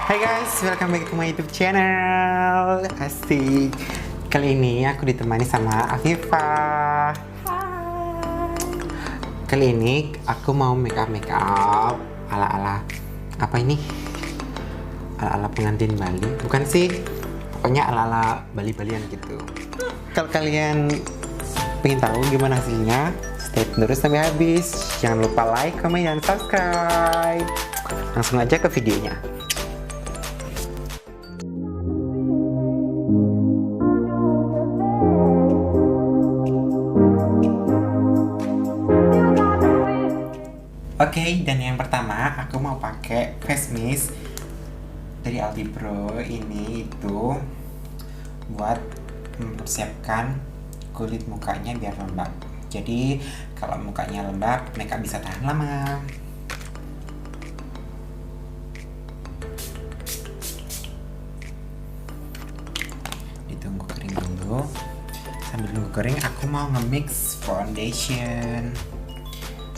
Hai guys, welcome back to my YouTube channel. Asik. Kali ini aku ditemani sama Afifah. Kali ini aku mau make up ala-ala apa ini? Ala-ala pengantin Bali. Bukan sih. Pokoknya ala-ala Bali-Balian gitu. Kalau kalian pengen tahu gimana hasilnya, stay tune terus sampai habis. Jangan lupa like, comment, dan subscribe. Langsung aja ke videonya. Oke, dan yang pertama aku mau pakai face mist dari Ltpro. Ini itu buat mempersiapkan kulit mukanya biar lembab. Jadi kalau mukanya lembab, makeup bisa tahan lama. Ditunggu kering dulu. Sambil nunggu kering, aku mau nge-mix foundation.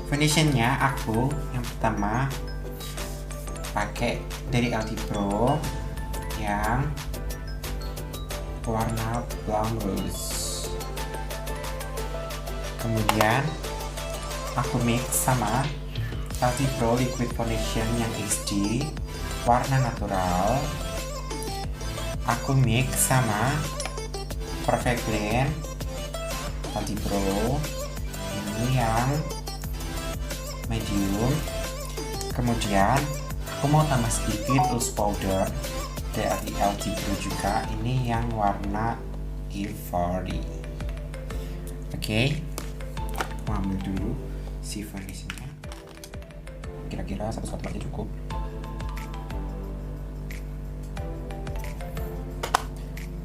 Foundationnya aku yang pertama pakai dari Ltpro yang warna plum rose. Kemudian aku mix sama Ltpro liquid foundation yang HD warna natural. Aku mix sama Perfect Blend Ltpro ini yang medium. Kemudian aku mau tambah sedikit loose powder dari Ltpro juga, ini yang warna Ivory. Oke, aku ambil dulu si foundationnya. Kira-kira satu aja cukup.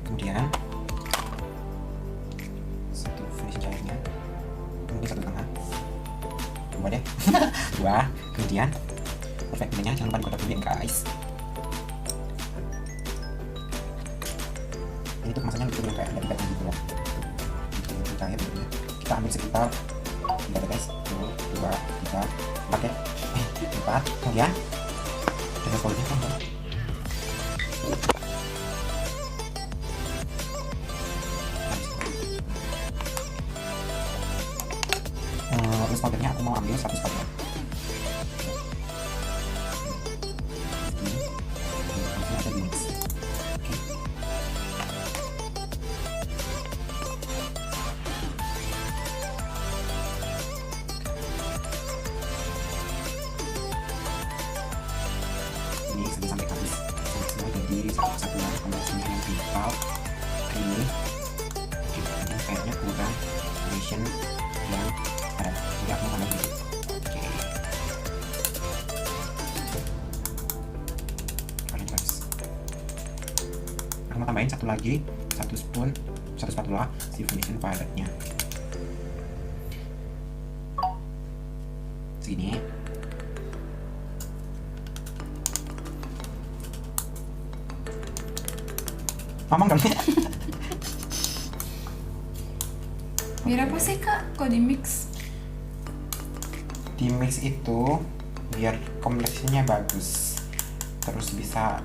Kemudian satu foundation cairnya, ini satu tengah. Dua deh. Dua. Kemudian perfect blendnya jangan lupa dikotak dulu ya guys. Ini tuh kemasannya betul kayak ada deket gitu loh. Itu cair ya. Kita ambil sekitar 3 tetes. 1, 2, 3, 4 ya. 4. Kemudian ada foldernya kan. Loose powdernya aku mau ambil 1 spatula. Ini ada di mix. Oke. Ini sampai habis. Semua jadi satu kesatuan foundation yang total. Ini kayaknya kurang foundation yang ada. Jadi aku mau nambah dikit. Oke. Aku mau tambahin satu lagi, 1 spoon, 1 spatula si foundation violetnya. Segini. Ngomong dong. Biar apa sih kak, kok di mix? Di mix itu biar kompleksinya bagus, terus bisa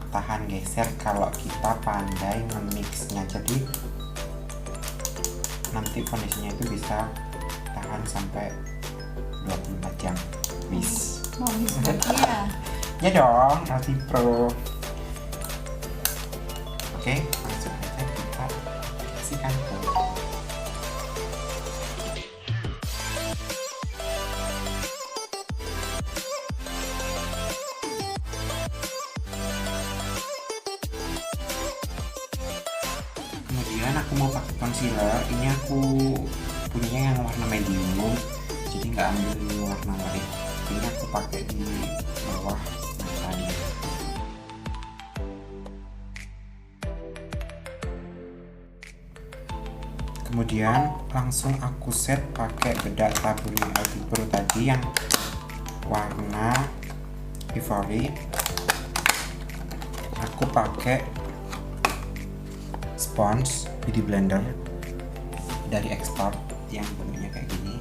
tahan geser kalau kita pandai nge-mixnya. Jadi nanti foundationnya itu bisa tahan sampai 24 jam. Wis. Mau mix lagi ya? Ya dong, Ltpro. Oke, langsung aja kita kasihkan ke kemudian aku mau pakai concealer. Ini aku punya yang warna medium, jadi nggak ambil warna lain. Ini aku pakai di bawah matanya. Kemudian langsung aku set pakai bedak taburnya Ltpro tadi yang warna Ivory. Aku pakai sponge beauty blender dari Expert yang bentuknya kayak gini.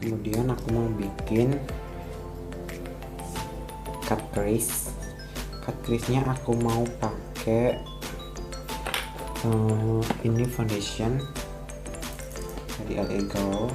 Kemudian aku mau bikin cut crease. Cut crease nya aku mau pakai ini foundation dari Ltpro.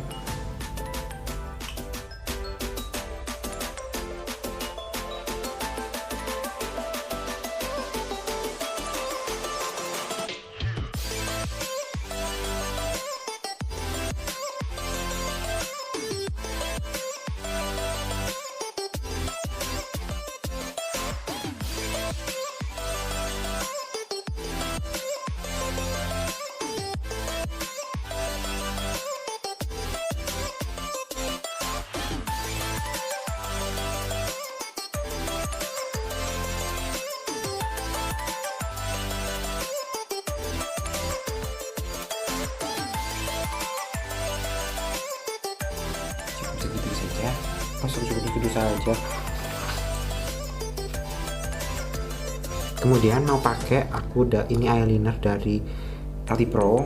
Segitu saja. Kemudian mau pakai aku ini eyeliner dari Ltpro.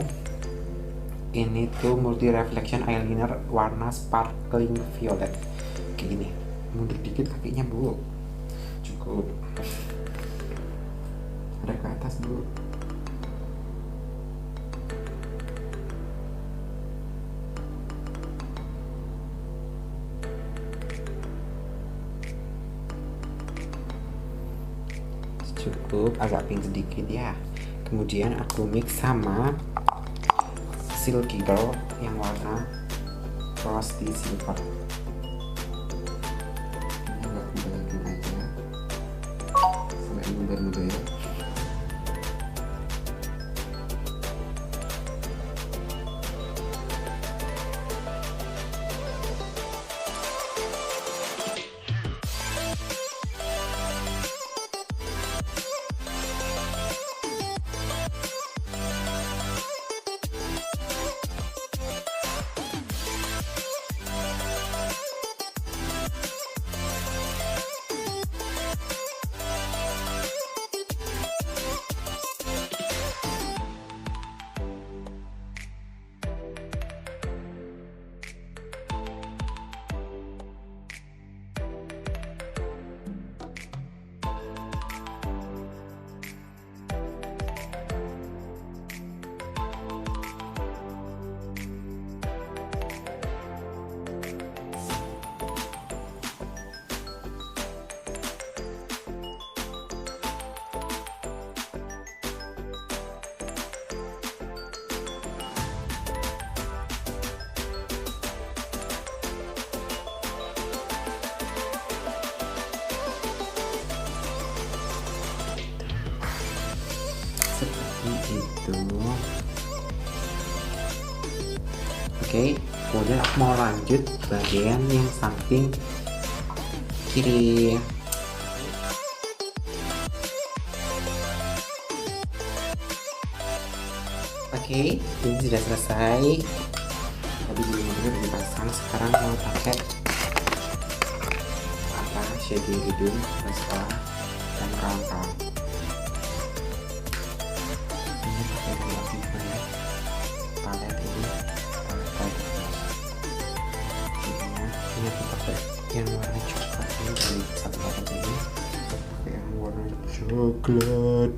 Ini tuh multi reflection eyeliner warna sparkling violet kayak gini. Mundur dikit kakinya bu, cukup ada ke atas bu. Cukup agak pink sedikit ya. Kemudian aku mix sama silky girl yang warna frosty silver. Ini agak kubayakin aja sampai muda-muda ya. Seperti itu. Oke, kemudian aku mau lanjut bagian yang samping kiri. Oke, ini sudah selesai. Tadi belum udah dipasang, sekarang mau pakai shading hidung, mascara, dan kawan-kawan. Ini pakai dua tipe ya, palet ini, palet ini aku pakai yang warna coklat ini dari satu paket ini, pakai yang warna coklat.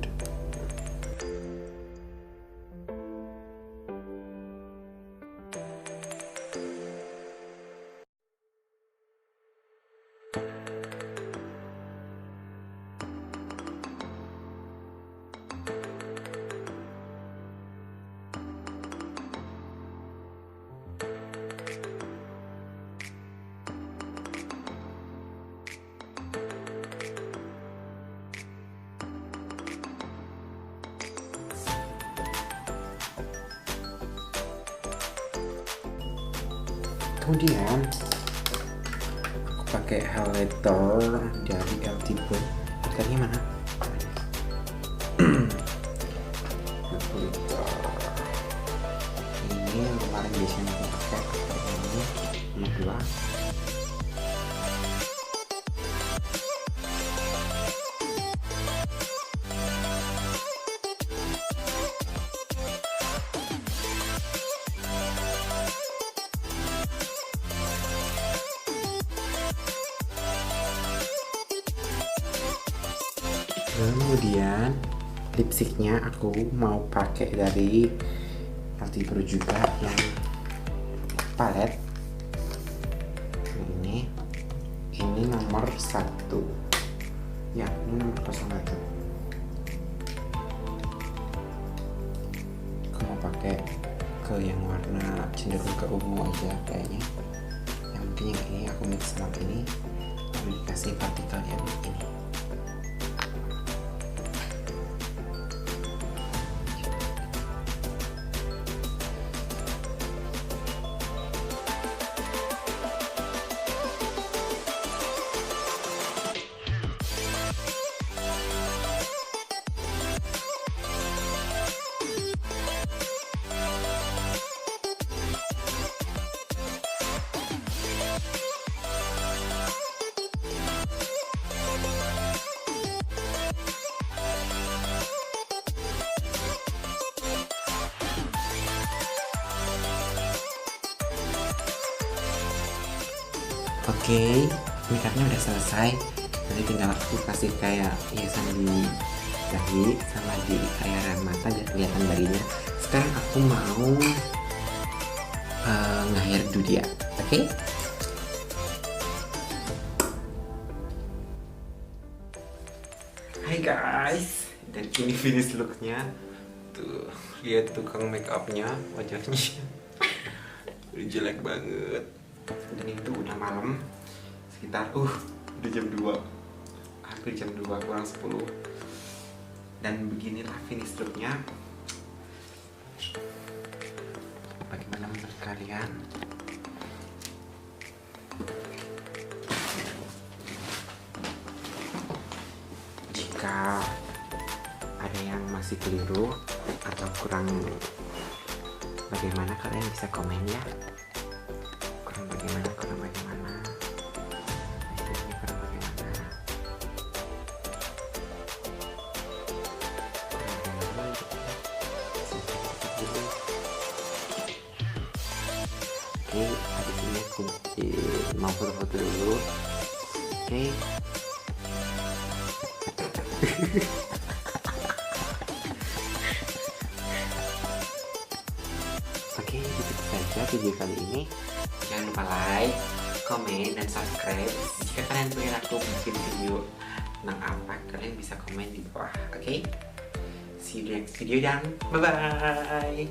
Kemudian aku pakai highlighter dari Ltpro. Highlighternya mana? Ini yang kemarin biasanya aku pakai. Ini nomor 2. Kemudian lipstiknya aku mau pakai dari Ltpro juga yang palet. Ini nomor 1 ya, ini nomor 01. Aku mau pakai ke yang warna cenderung ke ungu aja kayaknya. Yang mungkin yang ini aku mix sama ini, lalu dikasih partikel yang ini. Oke, makeupnya udah selesai. Nanti tinggal aku kasih kayak hiasan di dahi sama di area mata biar kelihatan darinya. Sekarang aku mau nge-hair dulu dia, oke? Hai guys, dan ini finish looknya. Tuh, lihat tukang make upnya, wajahnya udah jelek banget. Dan itu udah malam, sekitar udah jam 2, hampir jam 2 kurang 10. Dan beginilah finish looknya. Bagaimana menurut kalian? Jika ada yang masih keliru atau kurang bagaimana, kalian bisa komen ya. Kurang bagaimana hasilnya kurang bagaimana. Oke, habis ini aku mau foto-foto dulu. Oke. Oke, itu saja video kali ini. Jangan lupa like, komen, dan subscribe. Jika kalian pengen aku bikin video tentang apa, kalian bisa komen di bawah. Oke? See you di next video dan bye-bye.